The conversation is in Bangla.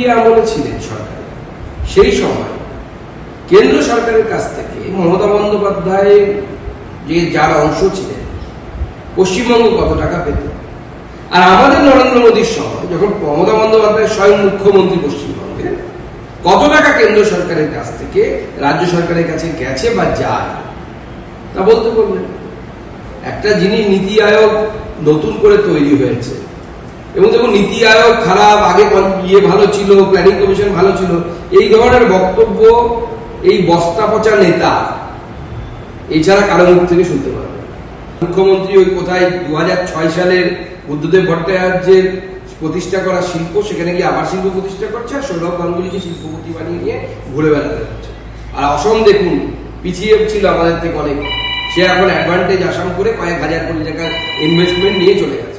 ইউপিএ আমলে ছিলেন সরকারে, সেই সময় কেন্দ্র সরকারের কাছ থেকে মমতা বন্দ্যোপাধ্যায় যে যার অংশ ছিলেন পশ্চিমবঙ্গ কত টাকা পেত, আর আমাদের নরেন্দ্র মোদীর সময় যখন মমতা বন্দ্যোপাধ্যায় স্বয়ং মুখ্যমন্ত্রী পশ্চিমবঙ্গে, কত টাকা কেন্দ্র সরকারের কাছ থেকে রাজ্য সরকারের কাছে গেছে বা যায় তা বলতে বললেন। একটা জিনিস নীতি আয়োগ নতুন করে তৈরি হয়েছে, এবং যখন নীতি আয়োগ খারাপ, আগে ভালো ছিল, প্ল্যানিং কমিশন ভালো ছিল, এই ধরনের বক্তব্য এই বস্তা পচা নেতা এছাড়া কারো মুখ থেকে শুনতে পারবে। মুখ্যমন্ত্রী ওই কোথায় 2006 সালের বুদ্ধদেব ভট্টাচার্যের প্রতিষ্ঠা করা শিল্প, সেখানে গিয়ে আবার শিল্প প্রতিষ্ঠা করছে, আর সৌরভ গাঙ্গুলিকে শিল্পপতি বানিয়ে নিয়ে ঘুরে বেড়াতে হচ্ছে। আর অসম দেখুন পিছিয়ে ছিল আমাদের থেকে অনেক, সে এখন অ্যাডভান্টেজ আসাম করে কয়েক হাজার কোটি টাকার ইনভেস্টমেন্ট নিয়ে চলে গেছে।